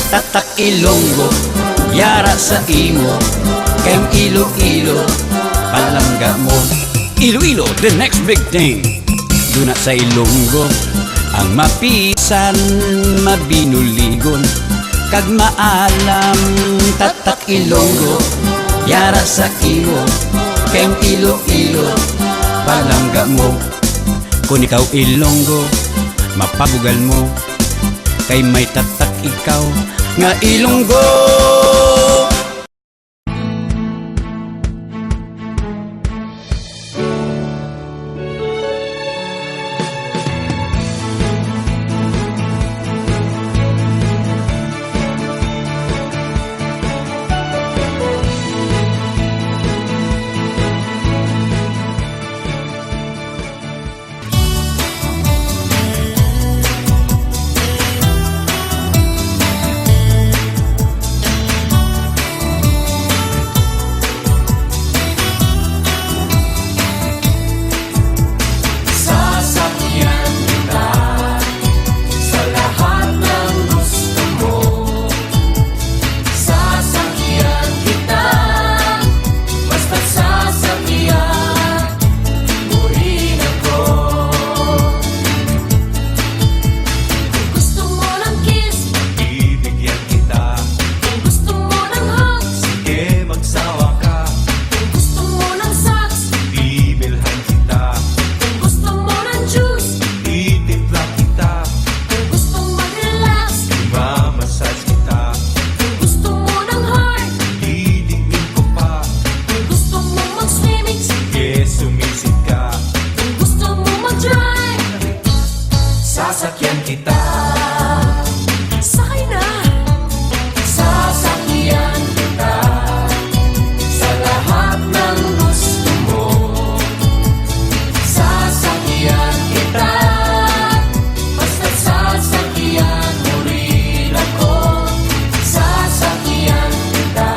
tatak Ilonggo, yara sa imo, kayong Iloilo, palangga mo. Iloilo, the next big thing. Duna sa Ilonggo, ang mapisan, mabinuligon, kag maalam, tatak Ilonggo, yara sa imo, kayong Iloilo, palangga mo. Kung ikaw Ilonggo, mapabugal mo, kay may tatak ikaw nga Ilonggo. Sasakyan kita, sakay na. Sasakyan kita sa lahat ng gusto mo. Sasakyan kita, basta't sasakyan mo rin ako. Sasakyan kita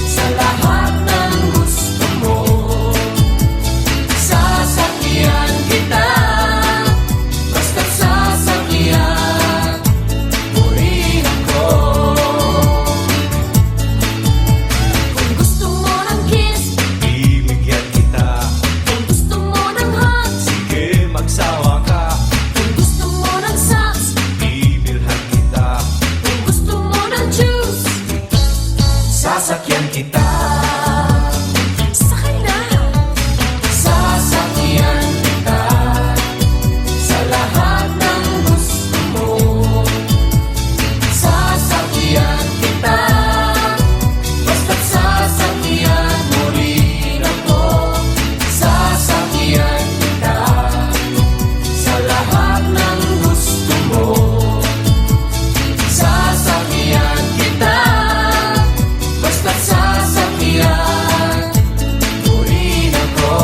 sa lahat ng gusto mo. Sasakyan kita, sasakyan kita, sakay na. Sasakyan kita sa lahat ng gusto mo. Sasakyan kita, basta't sasakyan mo rin ako. Sasakyan kita sa lahat ng gusto mo. Sasakyan kita, basta't sasakyan mo rin ako.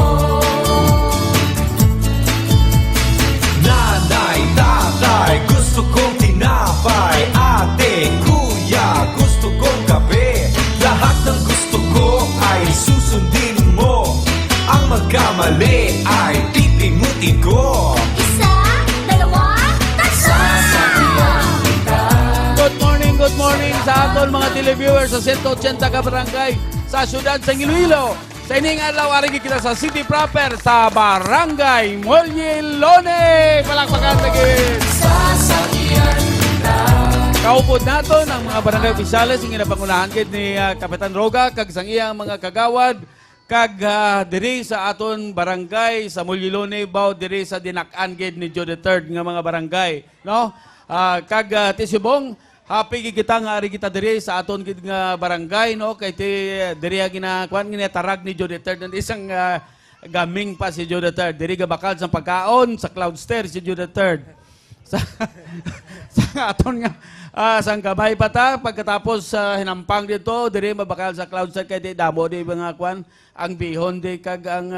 Nanay, tatay, gusto kong tinapay. Ate, kuya, gusto kong kape. Lahat ng gusto ko ay susundin mo. Ang magkamali ay pipimutin ko. Isa, dalawa, tatlo. Sasakyan kita. Good morning sa aton mga televiewers sa 180 ka barangay sa syudad sa Iloilo. Sa ining adlaw ari kita sa city proper sa Barangay Mollilone. Palakpakan lagi. Sasakyan kita. Kaupod nato ng mga barangay opisyales ang ginapangunahan gid ni Kapitan Roga kag sang iyang mga kagawad kag diri sa aton barangay sa Mollilone baw diri sa dinak-an gid ni Joe III nga mga barangay, no? Kag tisubong happy kita nga ari kita diri sa aton gid nga barangay, no, kay diri ginakuan ginatarag ni Joe III ng isang gaming pa si Joe III diri gabakal sa pagkaon sa Cloudster si Joe III sa aton nga sang gamay pa ta pagkatapos hinampang dito diri mabakal sa Cloudster kay di damo di mga kuan ang bihon di kag ang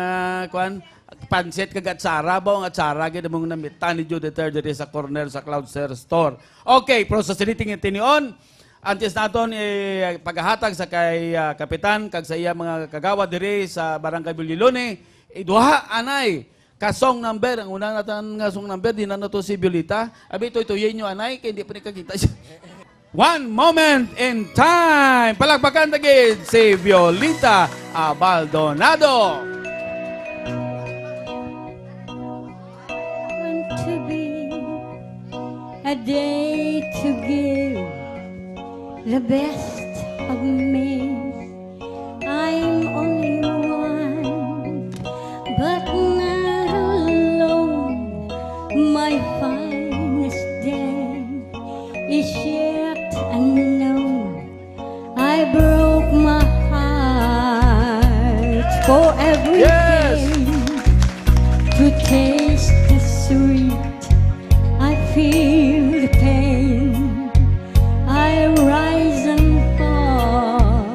kuan pansit kag atsara ba ang atsara gid mong namitan ni Joe III diri sa corner sa Cloudster store. Okay, process editing tinion. Antes naton paghahatag sa kay kapitan kag sa iya mga kagawad diri sa Barangay Mollilone, duha anay kasong number ang una natin nga song number di na to si Violeta. Abi ito yen nyo anay kay hindi pa ni kakita siya. One Moment in Time. Palakpakan tagid si Violita Abaldonado. Want to be a day to give the best of me. I'm only one, but not alone. My finest day is yet unknown. I broke my heart for everything. Yes! To taste the sweet, I feel the pain. I rise and fall,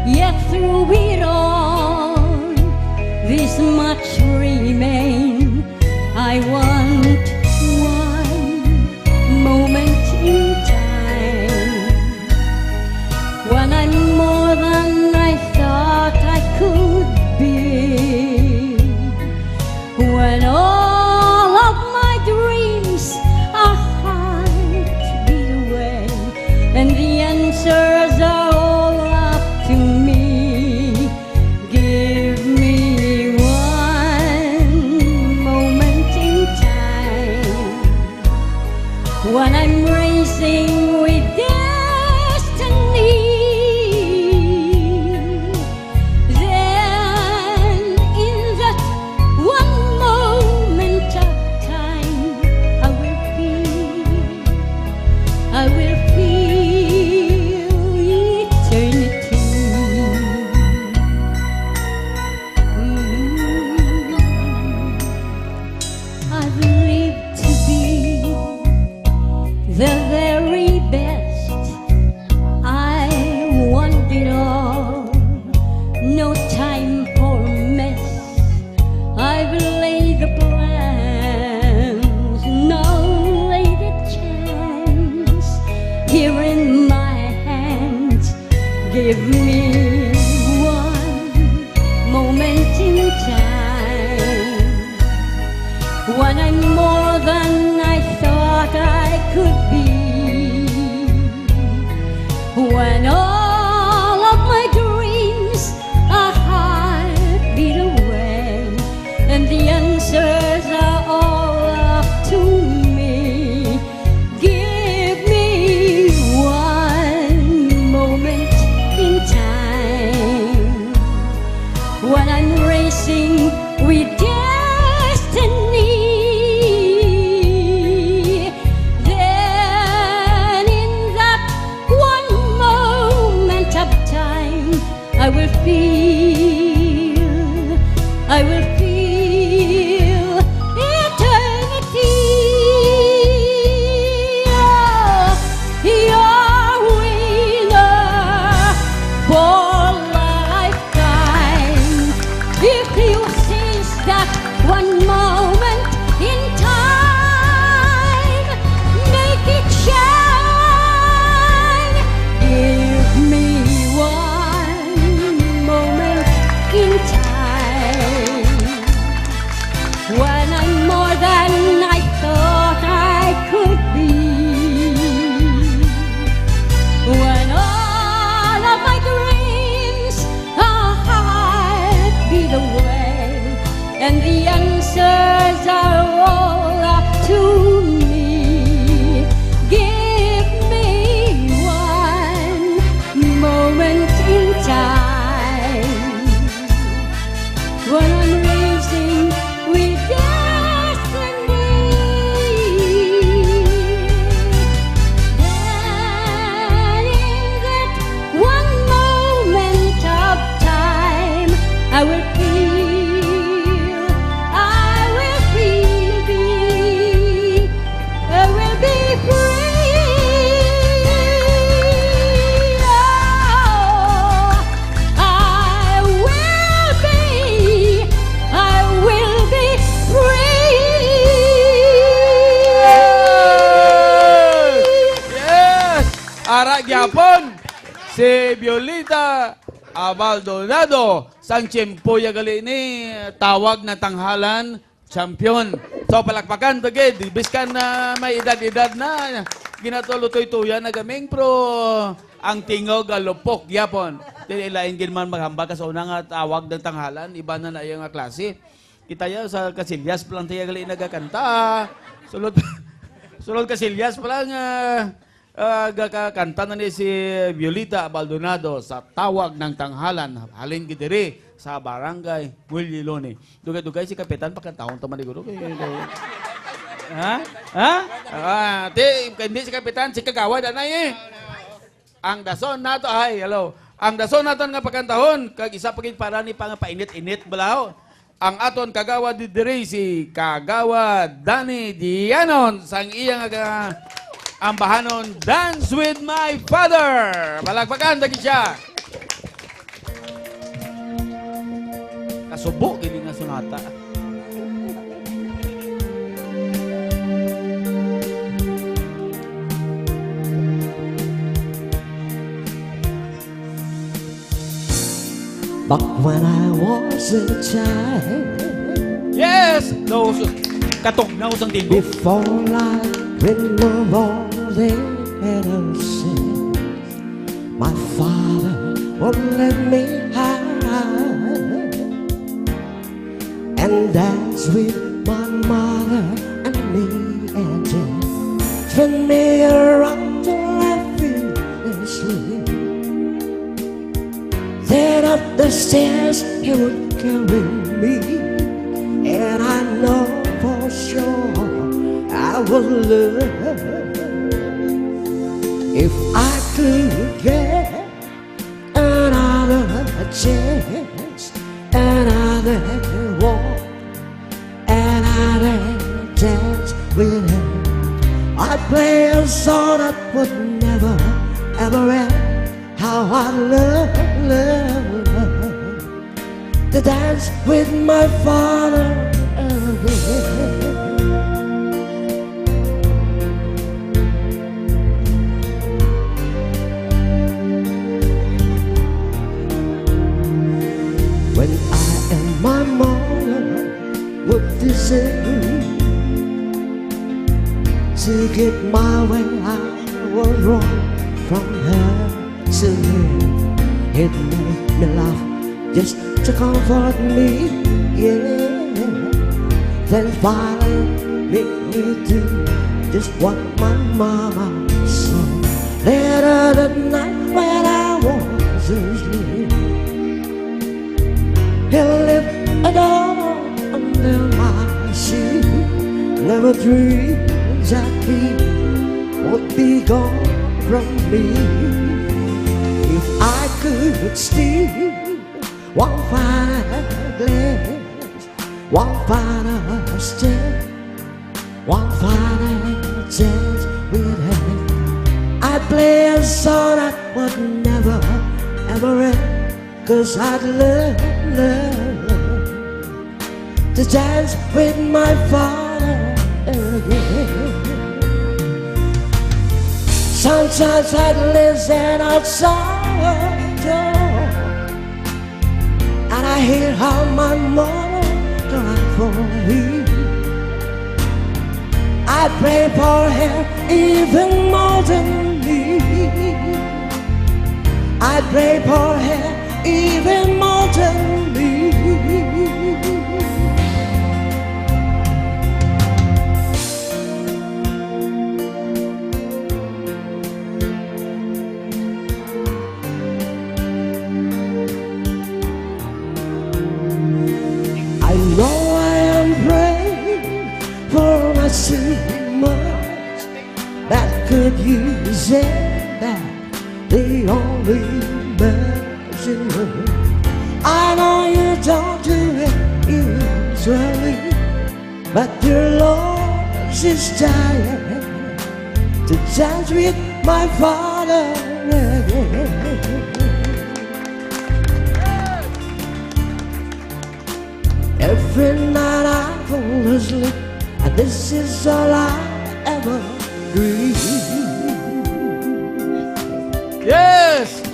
yet through it all, this much remain. I want one moment in time when I'm more than I thought I could be. When all of my dreams are hard to beat away, and the answers are all up to me. Give me one moment in time when I'm racing with destiny. Then in that one moment of time, I will feel eternity. I've lived to be the very best. I want it all, no time for mess. I've laid the plans, now laid the chance here in my hands. Give me one moment in time when I'm more than I thought I could be. When all of my dreams are heartbeat away, and the answers are all up to me. Give me one moment in time when I'm racing with destiny. Then in that one moment of time, I will feel eternity. Your winner for lifetime. If you seize that one moment in time, make it shine. Give me one moment in time when I'm more than I thought I could be. When all of my dreams are heartbeat away, and the answers are all up to me. Give me one moment in time when I'm racing with destiny. Then in that one moment of time, I will be free. Oh, I will be free. Yes! Ara gyapon si Violita Abaldonado sang tiyempo ya gali ni tawag na tanghalan champion. So palakpakan tagid biskan na may edad-edad na ginatulutoy-tuyan na gaming pro ang tingog galupok yapon. Dili lain gid man maghambal ka sa una nga tawag ng tanghalan, iba na yung nga klase. Kita ya sa Casillas palang tayo gali nagakanta. Sulod Casillas palang gakakanta na ni si Violeta Baldonado sa tawag ng tanghalan. Halin gid diri sa barangay Mulyilone. Dugay-dugay si Kapitan pakantahon taman siguro. Ha? Ha? Hindi si Kapitan, si Kagawad, anay eh. Ang dason nato, ay, hello. Ang dason nato nga pagkantahon, kag isa pagin para ni pang painit-init balaw. Ang aton Kagawad diri si Kagawad Danny Dianon sang iyang ambahanon Dance with My Father. Palagpakan dagi siya. Kasubo gini nga sunata. But when I was a child, Yes! No, katong na usang tinggo. before I remove all the innocence, my father would let me hide and dance with my mother and me and then turn me around till I feel asleep. Then up the stairs he would carry me, and I know for sure I would love if I could get another chance, another walk, another dance with him. I'd play a song that would never ever end. How I love to dance with my father again. When I and my mother would disagree to get my way, I was wrong from her. So it made me laugh just to comfort me, yeah. Then finally make me do just what my mama said. Later that night when I was asleep, he left a door under my sheet. Never dreamed that he would be gone from me. If I could steal one final glance, one final step, one final chance with him, I'd play a song that would never, ever end. 'Cause I'd love to dance with my father again. Sometimes I'd listen outside the door, and I hear how my mother cried for me. I pray for her even more than me. I pray for her even more than me. I know I am praying for my too much that could use it, that the only measure. I know you don't do it usually, but your Lord is dying to dance with my father again. Every night I fall asleep, and this is all I ever dream. Yes!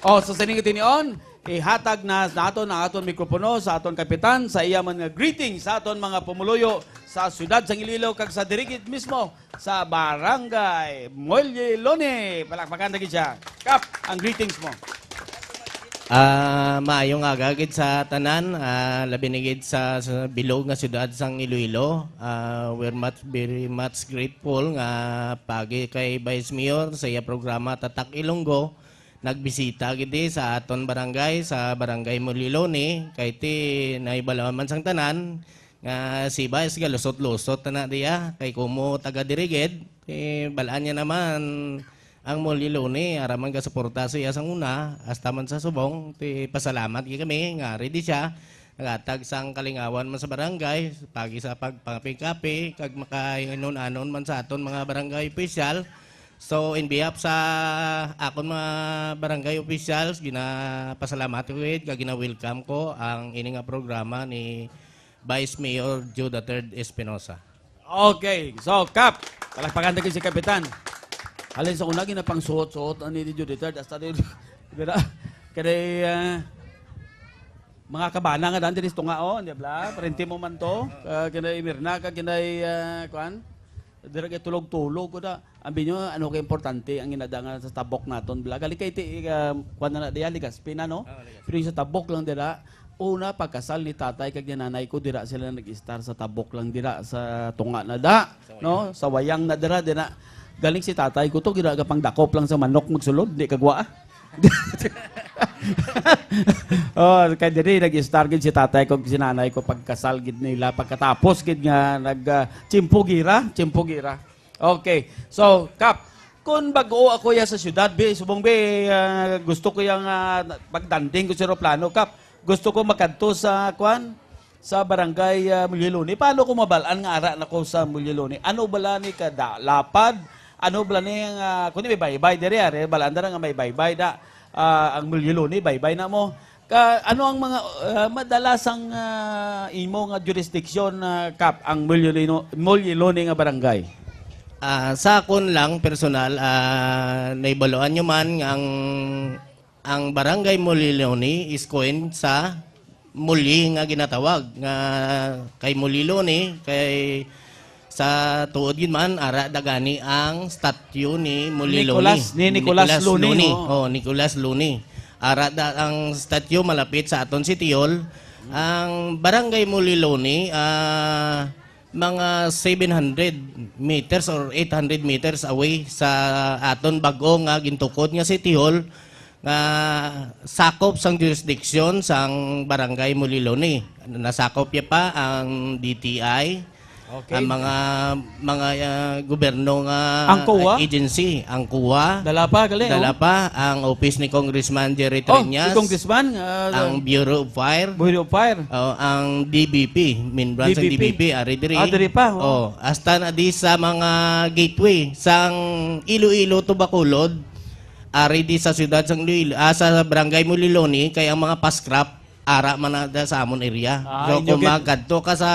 So sa ning tinion, ihatag na naton ang aton mikropono sa aton kapitan sa iya mga greetings sa aton mga pumuluyo sa siyudad sang Iloilo kag sa dirigid mismo sa Barangay Mollilone. Palakpakan lagi siya. Kap, ang greetings mo. Maayong aga gid sa tanan, labi na gid sa bilog nga siyudad sang Iloilo. We're very much grateful nga pagi kay Vice Mayor sa iya programa Tatak Ilonggo. Nagbisita gid sa aton barangay sa Barangay Mollilone kay ti naibalawan man sang tanan nga si Vice galusot-lusot na diya kay kumo taga dirigid balaan niya naman ang Mollilone araman ga suporta sa iya sang una hasta man sa subong ti pasalamat gi kami nga ready siya nagatag sang kalingawan man sa barangay pagi sa pagpangkape kag makainon-anon man sa aton mga barangay official. So in behalf sa akon mga barangay officials ginapasalamat ko kag gina-welcome ko ang ini nga programa ni Vice Mayor Joe III Espinosa. Okay, so Kap, palakpakan lagi si Kapitan. Alin sa una ginapang suot-suot ani ni Joe III hasta di kada mga kabana nga dan dinis tungaon, di ba? Parenti mo man to, kinay Mirna kag kinay kuan. Dira kay tulog-tulog ko da. Ambi nyo, ano kay importante ang inadangan sa tabok naton bla. Gali kay ti kuan na diya Ligaspina no. Pero sa tabok lang dira. Una pagkasal ni tatay kag ni nanay ko dira sila nag-star sa tabok lang dira sa tunga na da, no? Sa wayang na dira galing si tatay ko to gira pang dakop lang sa manok magsulod, di kagwa. Kaya diri nag-star gid si tatay ko si nanay ko pagkasal gid nila pagkatapos gid nga chimpo gira. Okay. So, Kap, kung bago ako ya sa syudad, subong gusto ko yang pagdanding ko sa aeroplano, Kap. Gusto ko makadto sa sa barangay Mollilone. Paano ko mabalaan nga ara nako sa Mollilone? Ano bala ni kada lapad? Ano bala ni kun may baybay diri are balaan dara nga may baybay da ang Mollilone baybay na mo. Ano ang mga madalasang imo nga jurisdiction Kap ang Mollilone nga barangay? Sa akon lang personal naibaloan nyo man ang Barangay Mollilone is coin sa muli nga ginatawag nga kay Mollilone kay sa tuod yun man ara dagani ang statue ni Mollilone Nicolas Luni. Nicolas Luni. Ara ang statue malapit sa aton City Hall. Ang Barangay Mollilone mga 700 meters or 800 meters away sa aton bago nga gintukod nga City Hall nga sakop sang jurisdiction sang Barangay Mollilone. Nasakop ya pa ang DTI, ang mga gobyerno nga ang COA? agency, ang COA. Dala pa ang office ni Congressman Jerry Triñas. Si Congressman, ang Bureau of Fire. Ang DBP, main branch ng DBP, ari diri pa. Hasta na di sa mga gateway sang Iloilo to Bacolod, ari di sa siyudad sang Iloilo, sa Barangay Mollilone kay ang mga paskrap ara man na sa amon area. So kung magadto ka sa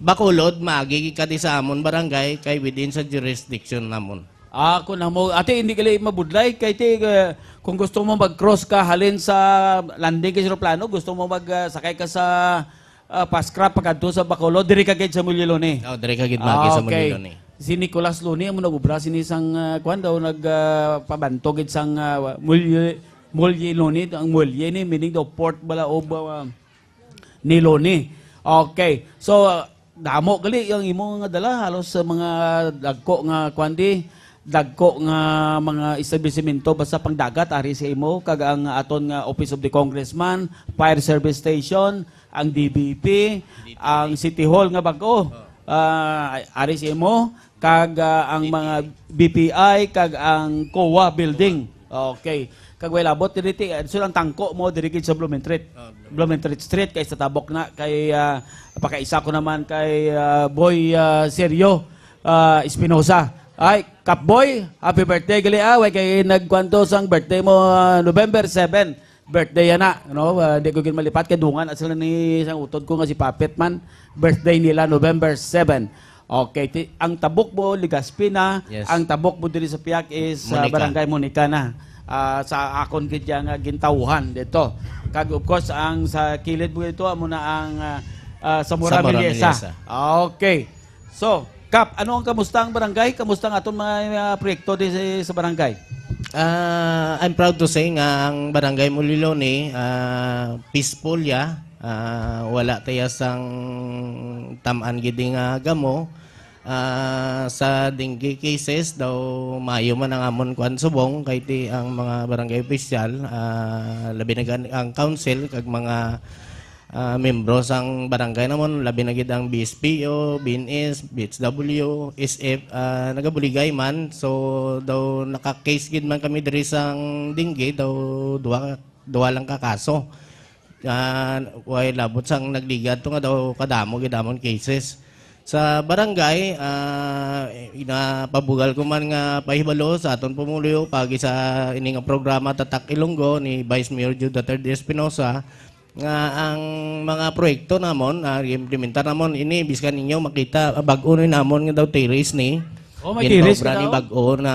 Bacolod, maagi ka di sa amon barangay kay within sa jurisdiction namon. Kung mo, ate hindi kali mabudlay kay ti kung gusto mo mag-cross ka halin sa landing kay aeroplano, gusto mo magsakay ka sa paskrap pagadto sa Bacolod, diri ka gid sa Mollilone. Diri ka gid magi sa Mollilone. Si Nicolas Luni mo nagubra sini sang kuan daw nagpabanto gid sang Mollilone, ang Molye ni meaning the port bala of ni Loni. Okay. So damo gali yung imo nga dala halos sa mga dagko nga dagko nga mga establishmento basta pangdagat ari sa imo kag ang aton nga Office of the Congressman, Fire Service Station, ang DBP, ang City Hall nga bago. Ari sa imo kag ang mga BPI kag ang COA building. Okay. Kag way labot diri so ang tangko mo diri sa Blumentritt Street kay sa tabok na kay pakaisa ko naman kay Boy Sergio Espinosa. Ay, Kap Boy, happy birthday gali way kay nagkwanto sang birthday mo November 7. Birthday yan na, no? Di ko malipat kay dungan at sila ni isang utod ko nga si Papet man. Birthday nila November 7. Okay, ang tabok mo Ligaspina, yes. Ang tabok mo diri sa Piak is Barangay Monica na. sa akon gid nga gintawhan dito. Kag of course ang sa kilid mo dito amo na ang Samora Samora Miliesa. Miliesa. Okay. So, Kap, ano ang kamusta ang barangay? Kamusta ang aton mga proyekto di sa barangay? I'm proud to say nga ang Barangay Mulilone peaceful ya. Wala tayo sang tamaan gidi nga gamo. Sa dengue cases daw mayo man ang amon kuan subong kay ti ang mga barangay official labi na ang council kag mga membro sang barangay namon labi na gid ang BSPO, BNS, BHW, SF nagabuligay man so daw naka-case gid man kami diri sang dengue daw duwa lang ka kaso. Way labot sang nagligat to nga daw kadamo gid amon cases. Sa barangay, inapabugal ko man nga pahibalo sa aton pumulo pagi sa ini nga programa Tatak Ilonggo ni Vice Mayor Jude III Espinosa nga ang mga proyekto namon i-implementar namon ini biskan ninyo makita bag-o ni namon nga daw terrace ni. Oh, may terrace Ginobra ka ni daw? bag-o na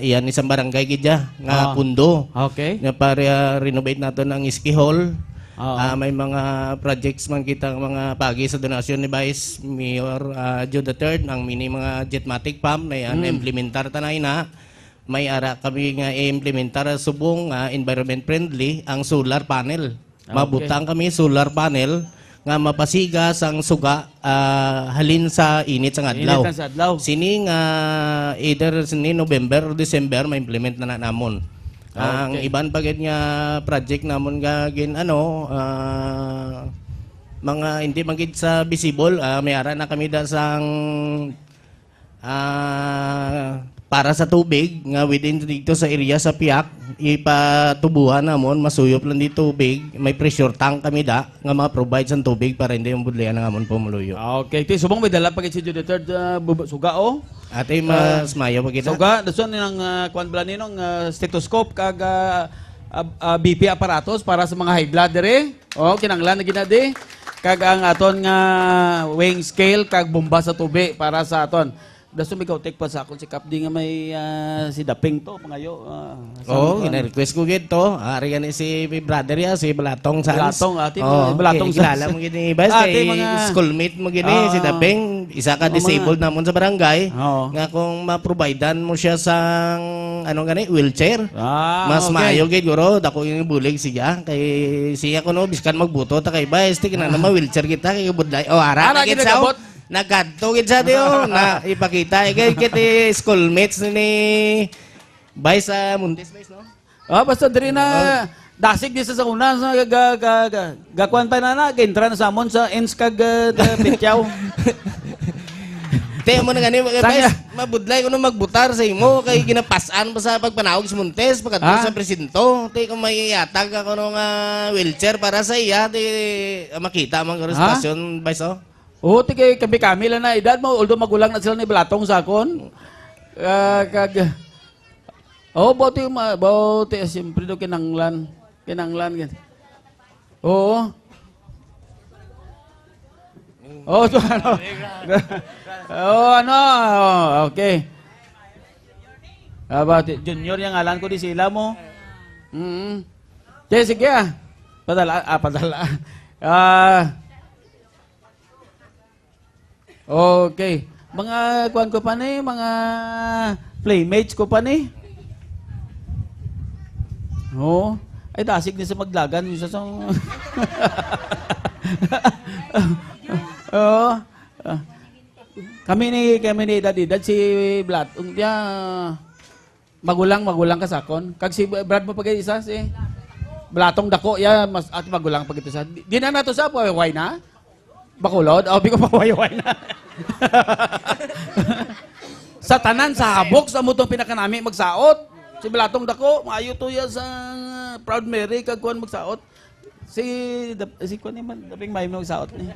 iyan isang barangay gidya nga pundo. Okay. Nga para renovate nato ang ski hall. Oo. May mga projects man kita mga pagi sa donasyon ni Vice Mayor Jude III ang mini mga jetmatic pump na yan implementar tanay na may ara kami nga i-implementar subong environment friendly ang solar panel. Mabutang kami solar panel nga mapasigas ang suga halin sa init sa adlaw. Init sa adlaw. Sining either sini November or December ma-implement na namon. Ang iban pagit nga project namon nga gin mga hindi magid sa visible may ara na kami da sang para sa tubig nga within dito sa area sa Piak ipatubuhan namon masuyop lang di tubig may pressure tank kami da nga ma-provide sang tubig para hindi yung budlayan nga amon pumuluyo. Okay, ti subong may dala pagit si Jude III suga o. Ate mas mayo pa kita. Suga, dason ng kuan bala ninong stethoscope kag BP aparatos para sa mga high blood dire. Oh, kinanglan na ginadi. Kag ang aton nga weighing scale kag bomba sa tubi para sa aton. Dason may kautek pa sa akon si Kapdi nga may si Daping to pangayo. Gina-request ko gito. Ari ni si brother ya, si Balatong Sans. Balatong, ate, Balatong Sans. Kilala mo gini Bas, Ate, kay mga- schoolmate mo gini, si Daping. Isa ka disabled namon sa barangay. Oo. Nga kung ma-providean mo siya sang, wheelchair. Mas okay. maayo gid guro, dako yung bulig siya. Kay siya ko no, biskan magbuto, ta kay Bas, ti kinana wheelchair kita, kay budlay. Ara, Ara, gid ginagabot. sa nagkadto gid sa diyo na ipakita kay schoolmates ni Bay sa Muntis Bay no. Basta diri na dasig di sa una sa gakuan pa na gintra na sa amon sa ends kag pityaw. Te mo na gani Saya. mabudlay ko no magbutar sa imo kay ginapasan pa sa pagpanawag sa Muntis pagkadto sa presinto te kung may yatag ako no nga wheelchair para sa iya te makita man ko sa stasyon Bay so. Ti kay kami lang na edad mo although magulang na sila ni Balatong sa akon. Bauti siyempre do kinanglan gid. Oo. So ano? Okay. Junior yung ngalan ko di sila mo. Sige Padala. Okay. Mga kuan ko pa ni, mga playmates ko pa ni. Oh, ay dasig din sa maglagan yung sa song. Kami ni edad si Brad. Dia magulang ka sakon. Kag si Brad mo pagay isa si Blatong dako ya mas at magulang pag ito sa. Di na nato sa why na? Bakulod? Bi ko pa why na. Sa tanan sa habok sa mutong pinakanami magsaot. Si Blatong dako, maayo to ya sa Proud Mary kag kuan magsaot. Si kuan man Daping may magsaot ni.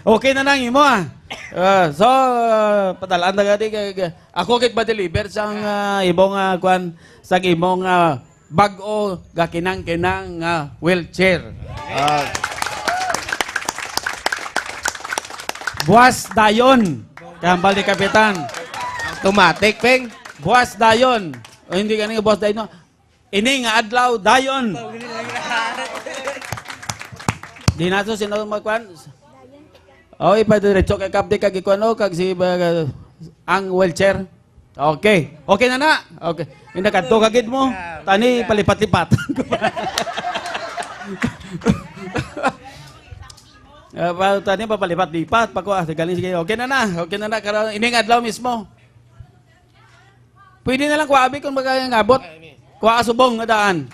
Okay na nang imo so padalaan na gadi kag ako kit ba deliver sang imong kuan sang imong bag-o gakinang-kinang wheelchair. Buwas dayon. Kambal ni Kapitan. Automatic peng. Buwas dayon. O hindi ka nga buwas dayon. No? Ini nga adlaw dayon. Di na to sino magkwan. Oh, ipadiretso kay kapde kag ikuano kag si ang wheelchair. Okay. Okay na na. Okay. Ina kadto kagid mo. Tani palipat-lipat. Tani papalipat-lipat pa ko galing sige. Okay na na. Okay na na karon ining adlaw mismo. Pwede na lang kuabi kung magangabot. Kuha subong nga daan.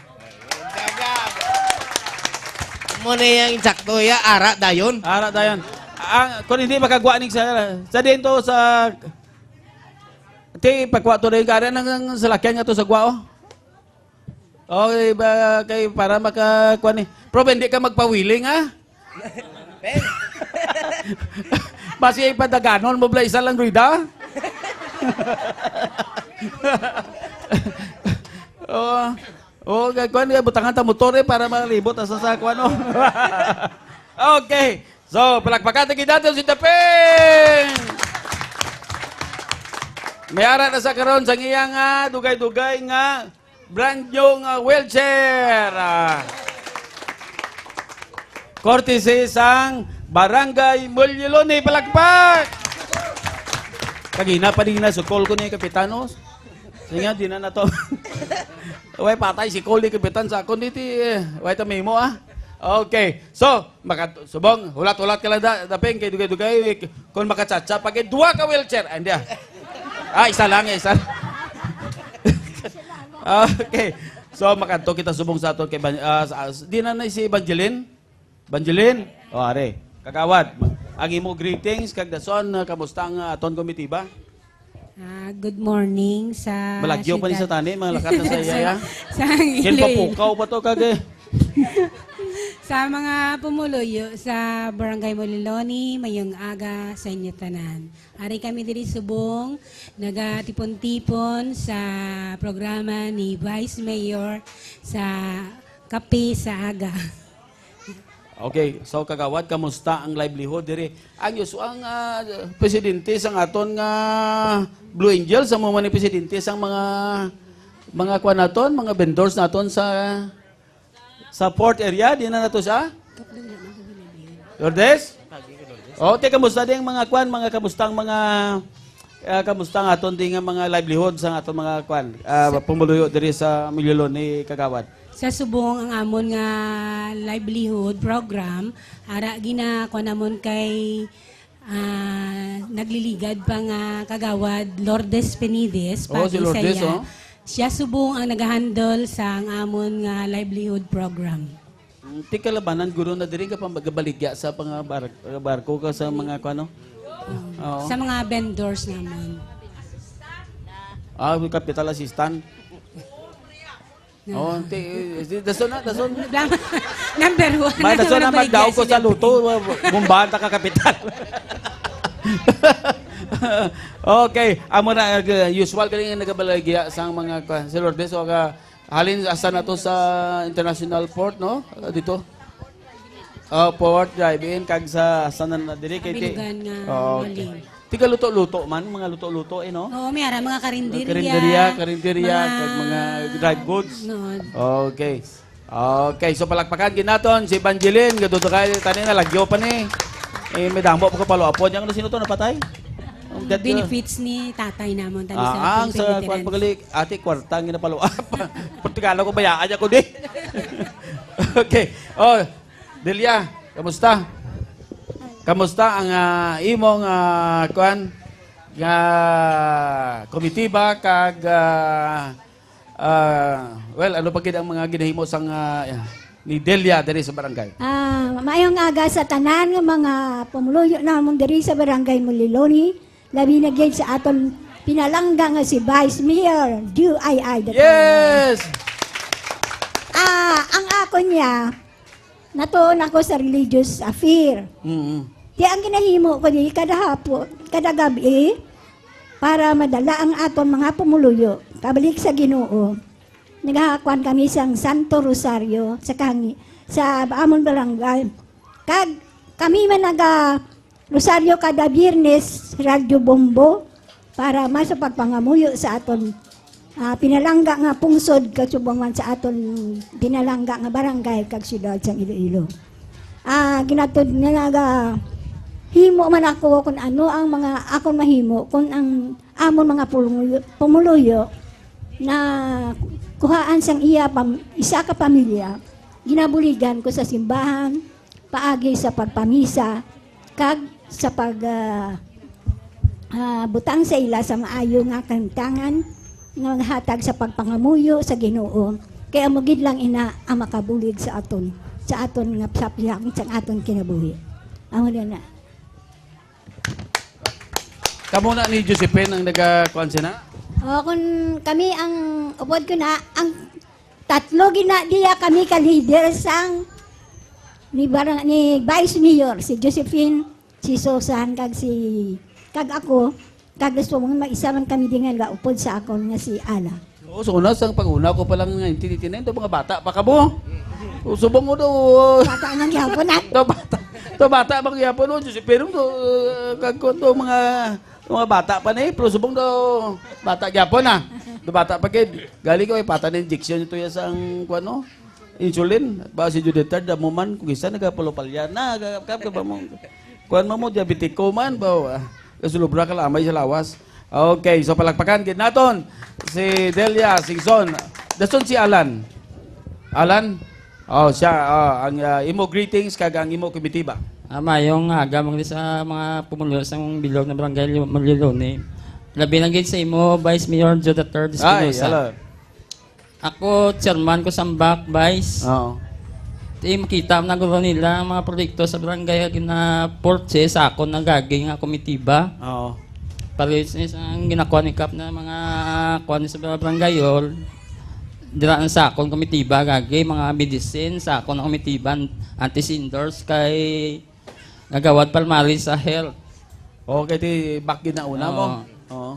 Mo na yung insakto ya, ara dayon. Ara dayon. Ang kung hindi makagwa ning sa dito sa pagkuha to rin kaya ng salakyan nga to sa gwao. Okay ba kay para makakuha ni. Pero hindi ka magpawiling ha? Basi ipadaganon mo bla isa lang rida. Oh, kuan nga butangan ta motor para malibot sa sakwan no. Okay. So, palakpakan tagi natin si Dapeng. Mayara na sa karon sa iyang dugay-dugay nga brand new nga wheelchair. Courtesy sang Barangay Mulyoloni, palakpak. Kagina pa din na sukol ko ni Kapitanos. Sige, di na to. Way patay si Cole ni Kapitan sa akon dito. Way ta memo Okay. So, subong, hulat-hulat ka lang Dapeng kay dugay-dugay kung makatsatsa pag duwa ka wheelchair. Andi isa lang isa. Okay. So, makanto kita subong sa aton kay di na si Banjelin. Banjelin. O are, kagawad. Ang imo greetings kag dason kamusta ang aton komitiba? Good morning sa Balagyo pa ni sa tani, mga lakat na sa iya. sa Ken papukaw pa to kag sa mga pumuluyo sa Barangay Mulyoloni, mayong aga sa inyo tanan. Ari kami diri subong nagatipon-tipon sa programa ni Vice Mayor sa Kape sa Aga. Okay, so kagawad, kamusta ang livelihood diri? Ang presidente sang aton nga Blue Angels, sa mga presidente sang mga kuan naton, mga vendors naton sa port area, di na nato siya? Lourdes? Okay, kamusta din mga kuan, kamusta ang aton din nga mga livelihood sa aton mga kuan, pumuluyo diri sa Mulyoloni kagawad? Sa subong ang amon nga livelihood program, ara gina ko namon kay nagliligad pa nga kagawad Lourdes Penides. Si Lourdes, Siya subong ang nag-handle sa ang amon nga livelihood program. Ti kalabanan guro na diri ka pa magabaligya sa mga barko ka sa mga kuano? Sa mga vendors naman. Capital assistant. Dason. Number one. Dason na magdaw ko sa luto, bumbahan ta ka kapital. Okay, amo na usual kani nga nagabalagya sa mga si Lourdes o halin asa na to sa international port no dito. Port drive-in kag sa asan na diri kay Tiga luto-luto man, mga luto-luto no? Oo, mayara mga karinderya kag mga dried goods. No. Okay. Okay, so palakpakan ginaton si Banjelin, gaduto kay tani na lagyo pa ni. May damo pa ko palo apon yang sino to napatay? Benefits ni tatay namon tani ang sa kwan pagali ati kwarta nga napalo up. Portugalo ko bayaan ako di. Okay. Delia, kamusta? Kamusta ang imong kuan nga komitiba kag ano pa gid ang mga ginahimo sang ni Delia diri sa barangay? Maayong aga sa tanan nga mga pumuluyo namon diri sa Barangay Mulyoloni, labi na gyud sa aton pinalangga nga si Vice Mayor DUII. Yes. Ang ako niya natuon ako sa religious affair. Di ang ginahimo ko ni kada hapon, kada gabi para madala ang aton mga pumuluyo kabalik sa Ginoo. Nagahakuan kami sang Santo Rosario sa amon barangay. Kag kami man naga Rosario kada Biyernes, Radyo Bombo. para mas sa pagpangamuyo sa aton pinalangga nga pungsod kasubong man sa aton pinalangga nga barangay kag siyudad sa Iloilo. Ginatod nga naga himo man ako kung ano ang mga akon mahimo kung ang amon mga pumuluyo na kuhaan sang isa ka pamilya, ginabuligan ko sa simbahan, paagi sa pagpamisa, kag sa butang sa ila sa maayo nga kantangan, nga hatag sa pagpangamuyo sa Ginoo. Kaya mugid lang ina ang makabulig sa aton nga sapyang sa aton kinabuhi. Amo na. Kamo na ni Josephine ang nagakuan sina? Kung kami ang upod ko na, ang tatlo diya kami ka-leader sang ni Vice Mayor, si Josephine, si Susan, kag ako, kag gusto mong mag-isa man kami dingan ga upod sa akon nga si Ala. Oo, so una sang pag-una ko pa lang tinitinay do mga bata pa kamo. Subong mo daw. Bata nang gyapon na. To bata bang yapon no Josephine do kag ko to mga bata pa na pero subong daw bata gyapon na. Do bata pa kid. Gali ko ay pata ni injection ito ya sang kuno. Insulin ba si Judith da mo man kung isa nagapalopalya na kap ba mo. Kuan mo diabetiko man ba. Kasulubra ka lamay sa lawas. Okay, so palakpakan gid naton si Delia Singson. Dason si Alan. Alan? Oh, siya ang imo greetings kag ang imo komitiba. Mayong aga mga sa mga pumulo sa bilog na barangay Muliloni. Labi lang gid sa imo Vice Mayor Joe III Ay, Espinosa. hello. Ako chairman ko sa Back Vice. Oo. Makita na gulo nila ang mga proyekto sa barangay na porche sa ako nagaging nga komitiba. Oo. Palis ang ginakuha ni Kap na mga kuha sa barangayol. Diraan sa akong komitiba gagay mga medicine sa akong komitiba anti-sindors kay nagawad palmari sa health. Okay, ti back ginauna mo. Oo.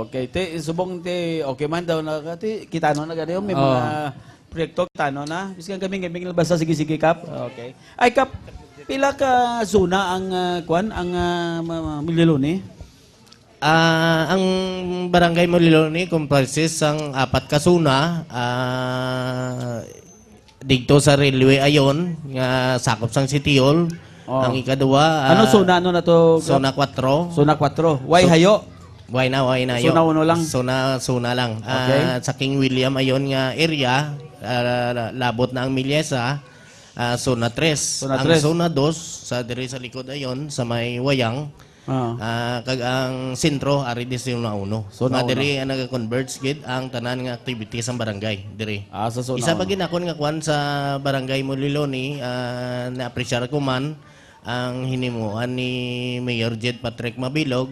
Okay, ti subong ti okay man daw na ti kita no na gani may mga proyekto kita no na. Biskan kami basta sige Kap. Okay. Ay Kap, pila ka zona ang kuan ang Muliloni? Ang Barangay Muliloni comprises ang 4 kasuna dito sa railway ayon nga sakop sang Sitiol. Ang ikaduwa Ano zona ano na to? Zona 4. Zona 4. Why hayo? Why na Zona 1 lang. Zona lang. Okay. Sa King William ayon nga area labot na ang Milyesa. Zona 3. Zona Ang 3. Zona 2 sa diri sa likod ayon sa may Wayang. Kag ang sentro ari di Zona 1. So Zona nga diri ang naga-converge gid ang tanan nga activities sa barangay diri. Sa zona Isa pa 1. ginakon nga kwan sa Barangay Muliloni na-appreciate ko man ang hinimuan ni Mayor Jed Patrick Mabilog.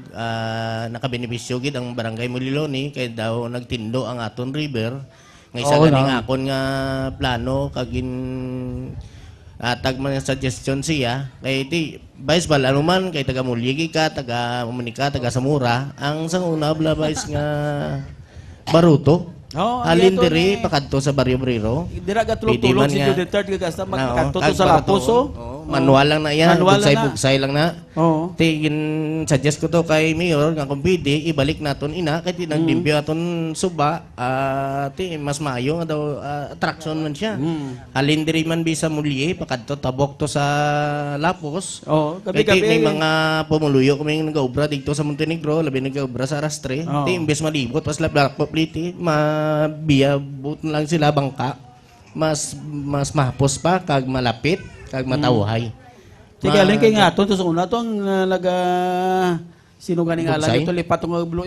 Nakabenepisyo gid ang Barangay Muliloni kay daw nagtindo ang aton river. Nga isa ganing akon nga plano kag tag man suggestion siya kay ti Vice bal ano man kay taga Mulyigi ka, taga Manika, taga Samura, ang sang una vice nga Baruto. Halin diri pakadto sa Barrio Obrero. Dira gatulog-tulog si Judith III gasta magkadto to sa Lapuso. Manual lang na yan, Manual lang na. bugsay lang na. Oo. Tigin suggest ko to kay Mayor nga kung pwede ibalik naton ina kay tinang limpyo aton suba ti mas maayo nga daw attraction man siya. Halin diri man bisa mulye pakadto tabok to sa Lapos. Oo, Kay gabi-gabi. may mga pumuluyo kami nagaobra dito sa Montenegro, labi nagaobra sa Arastre. Oo. Ti imbes malibot pas lapop pliti mabiya but lang sila bangka. Mas mahapos pa kag malapit kag matawhay. Sige, alin kay nga to sa una to ang sino ganing Bugsay? alam ito lipat tong blue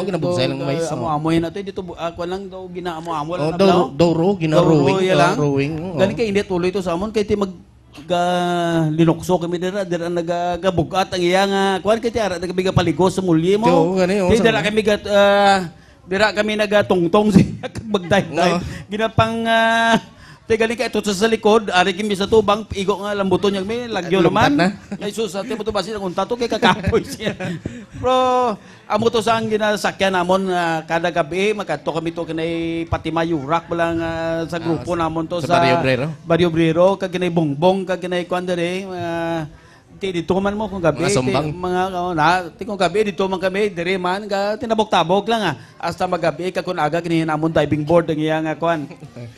ginabugsay lang mais. Amoy na to dito kuan lang daw ginaamo-amo lang na Doro, Doro, ginarowing. yan lang. Rowing. Gani kay hindi tuloy to sa amon kay ti mag linokso kami dira nagabugat ang iya nga kuan kay ti ara nagabiga paligos sa mulye mo. Oo, gani, oo, Di sa- dira kami nagatungtong siya kag magdayday. Ginapang galing kay ito sa likod, ari kimi sa tubang, igo nga lambuton niya, may lagyo Lumpat naman. na. Ay sus, ate mo to ba siya, unta to kay kakapoy siya. Pero, amo to sa ang ginasakyan namon kada gabi, magkato kami to kinay Patima Yurak, walang sa grupo namon to sa Barrio Obrero. Barrio Obrero, kag kinay Bongbong, kag kinay Kwandere, dito man mo kung gabi. Mga sumbang. Kung gabi, dito man kami, dire man, tinabog-tabog lang Hasta magabi, kakun aga, kinihinamon diving board, ang iyang,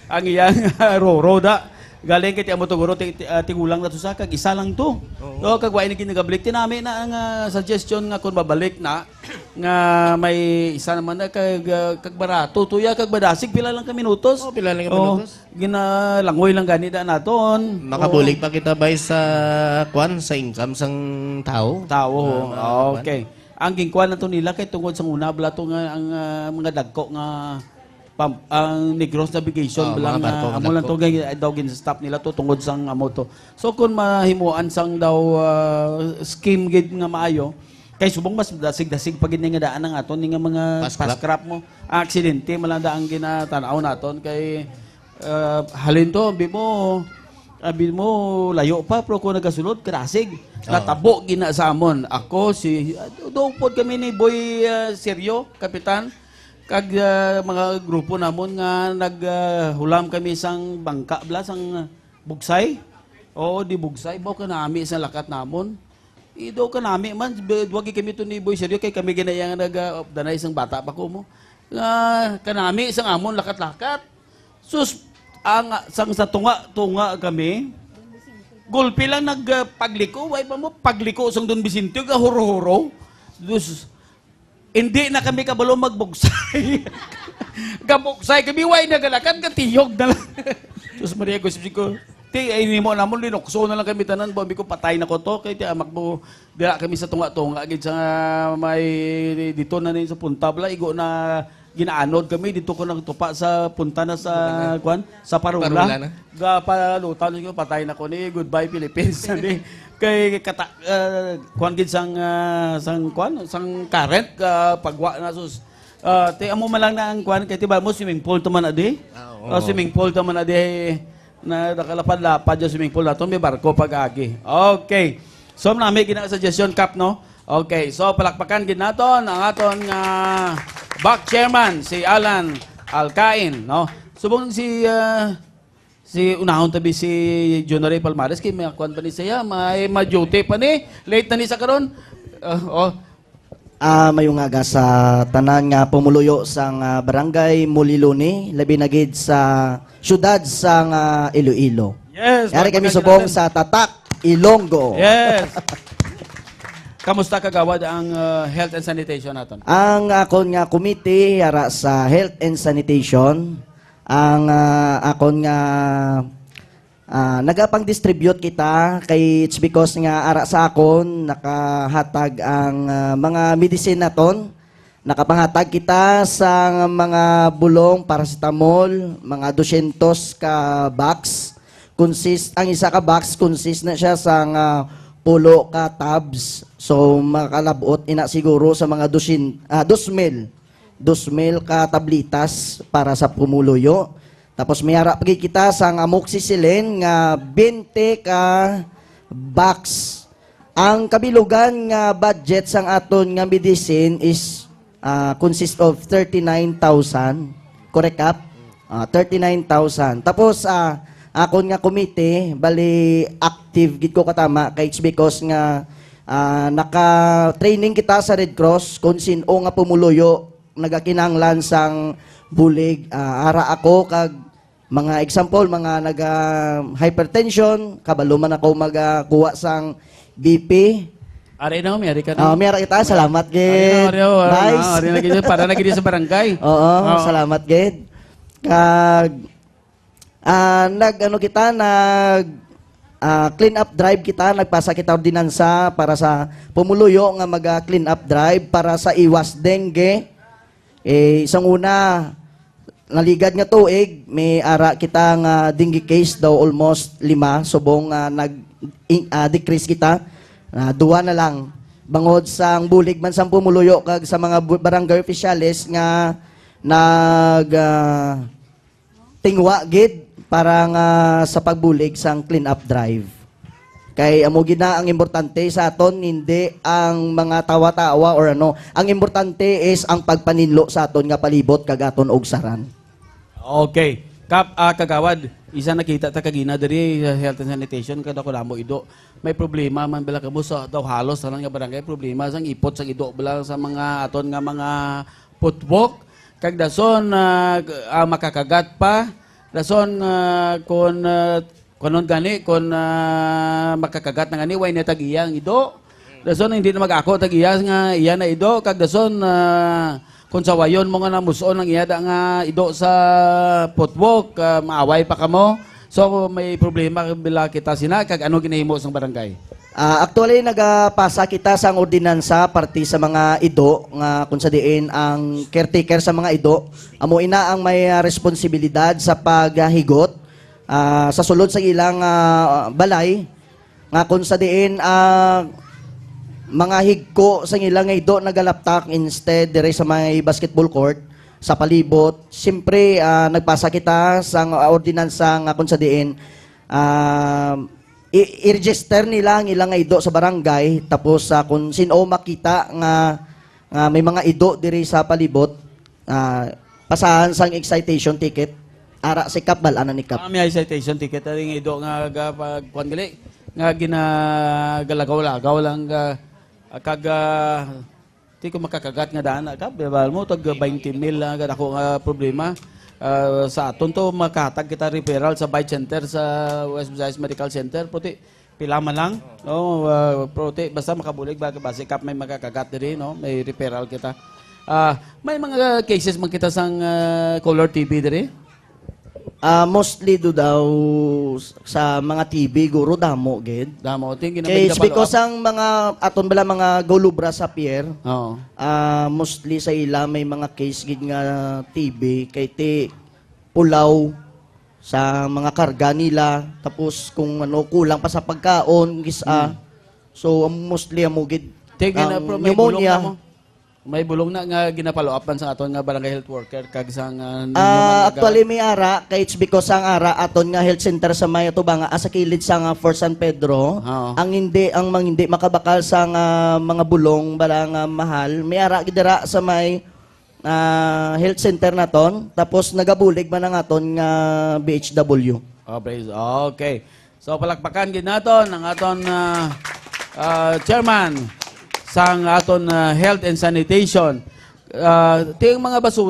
ang iyang roda. Galing kay mo to guro tigulang na to sa kag isa lang to. No, kag wa ini ginagabalik tinami na ang suggestion nga kun babalik na nga may isa naman na kag barato tuya kag badasig pila lang ka minutos. Pila lang ka minutos. Ginalangoy lang gani da naton. Makabulig pa kita bay sa sa income sang tao. Okay. Ang gingkuan na to nila kay tungod sa una bala to nga ang mga dagko nga ang Negros Navigation mga bilang barko, amo lang to daw gin stop nila to tungod sang amo to. So kung mahimuan sang daw scheme gid nga maayo kay subong mas dasig-dasig pag gid nga daan nga aton nga mga fast scrap mo. Aksidente malanda ang ginatanaw naton kay halin to abi mo layo pa pero kung nagasulod krasig. Natabo gina sa amon. Ako si doon pod kami ni Boy Seryo, kapitan. Kag mga grupo namon nga naghulam kami sang bangka bla sang bugsay. Oo, di bugsay bo kanami sa lakat namon. Ido kanami man duwagi kami to ni Boy Seryo kay kami ginayang nag-danay sang bata pa ko mo. Kanami sang amon lakat-lakat. Sus ang sang sa tunga kami. Gulpi lang nagpagliko, way pa mo pagliko sang Don Vicente ga huro-huro. Dus hindi na kami kabalo magbugsay. Gabugsay kami, way nagalakan, katiyog na lang. Tapos Maria ko, sabi ko, ay mo namon, linokso na lang kami tanan. Bambi ko, patay na ko to. Kaya tiyamak mo, dira kami sa tunga-tunga. Sa may, dito na rin sa punta. Bala, igo na ginaanod kami. Dito ko nang tupa sa punta na sa, sa Parula. Palutan ko, patay na ko ni, goodbye Philippines. Kay kuan gid sang current pagwa na sus ti amo man lang na ang kuan kay tiba mo swimming pool to man adi swimming pool to man adi na nakalapad-lapad yung swimming pool naton may barko pag-agi. Okay, so nami gina suggestion cap no. Okay, so palakpakan gid naton ang aton nga back chairman si Alan Alcain no. Subong si unahon tabi si Jonoray Palmares kay may akuan pa ni siya, may ma-duty pa ni, late na ni sa karon. Mayong aga sa tanan nga pumuluyo sang barangay Muliloni, labi na gid sa syudad sang Iloilo. Yes. Yari kami subong sa Tatak, Ilonggo. Yes. Kamusta kagawad ang health and sanitation naton? Ang akon nga committee ara sa health and sanitation ang akon nga nagapang-distribute kita kay it's because nga ara sa akon nakahatag ang mga medicine naton. Nakapanghatag kita sa mga bulong paracetamol, mga 200 ka box. Ang isa ka box consist na siya sa pulo ka tabs. So makalabot ina siguro sa mga 2,000 ka tablitas para sa pumuluyo. Tapos may harap pagi kita sa amoxicillin nga 20 ka box. Ang kabilugan nga budget sang aton nga medicine is consist of 39,000. Correct up? 39,000. Tapos akon nga committee bali active gid ko katama kay it's because nga naka-training kita sa Red Cross kung sino nga pumuluyo nagakinanglan sang bulig. Ara ako kag mga example, mga hypertension, kabalo man ako magakuha sang BP. Ari na, may ka na. May kita, salamat gid. Nice. Ari na gid para na gid sa barangay. Oo, salamat gid. Kag clean up drive kita, nagpasa kita ordinansa para sa pumuluyo nga mag-clean up drive para sa iwas dengue. Isang una, naligad nga tuig, may ara kita nga dengue case daw almost 5, subong nag-decrease kita, 2 na lang. Bangod sang bulig man sang pumuluyo kag sa mga barangay officials nga tingwa gid para nga sa pagbulig sang clean up drive. Kay amo gina ang importante sa aton hindi ang mga tawa-tawa or ano. Ang importante is ang pagpaninlo sa aton nga palibot kag aton og saran. Okay. Kagawad, isa nakita ta kagina diri sa health and sanitation kada ko lamo ido. May problema man bala kamo sa daw halos tanan nga barangay problema sang ipot sang ido bala sa mga aton nga mga putbok kag dason makakagat pa. Dason kon konon gani kon makakagat na gani way na tagiyang ido. Dason hindi na mag-ako tagiyas nga iya na ido kag dason kung sawayon mo nga namuson ang iyada nga ido sa putbok, maaway pa kamo. So may problema bila kita sina kag ano ginahimo sang barangay. Actually nagapasa kita sang ordinansa parti sa mga ido nga kung sa diin ang caretaker sa mga ido amo ina ang may responsibilidad sa paghigot sa sulod sa ilang balay nga kung sa diin mga higko sa ilang ido nagalaptak instead dire sa mga basketball court sa palibot. Siyempre, nagpasa kita sa ordinansa nga kung sa diin i-register nila ang ilang ido sa barangay tapos kung sino makita nga may mga ido diri sa palibot pasahan sang excitation ticket ara si Kapbal ana ni Kap. May citation ticket ring ido nga pagkuan gali nga ginagalagaw-lagaw lang kag di ko makakagat nga daan kap bebal mo tag 20 mil nga ako nga problema sa aton to makahatag kita referral sa Bite Center sa West Visayas Medical Center puti pila man lang no puti basta makabulig base kap may makakagat diri no may referral kita may mga cases man kita sang color TV diri. Mostly do daw sa mga TV guro damo gid. Damo ting Kaya it's because ang mga aton bala mga golubra sa pier. Oo. Mostly sa ila may mga case gid nga TV kay ti pulaw sa mga karga nila tapos kung ano kulang pa sa pagkaon gisa. So mostly amo gid pneumonia. May bulong na nga ginapalo-upan sa aton nga barangay health worker kag sang actually may ara kay it's because ang ara aton nga health center sa may tubanga sa kilid sa nga Fort San Pedro ang hindi makabakal sa mga bulong bala nga mahal may ara gidira sa may health center naton tapos nagabulig man ang aton nga BHW. Okay. So palakpakan gid naton ang aton chairman sang aton health and sanitation. Ting mga basura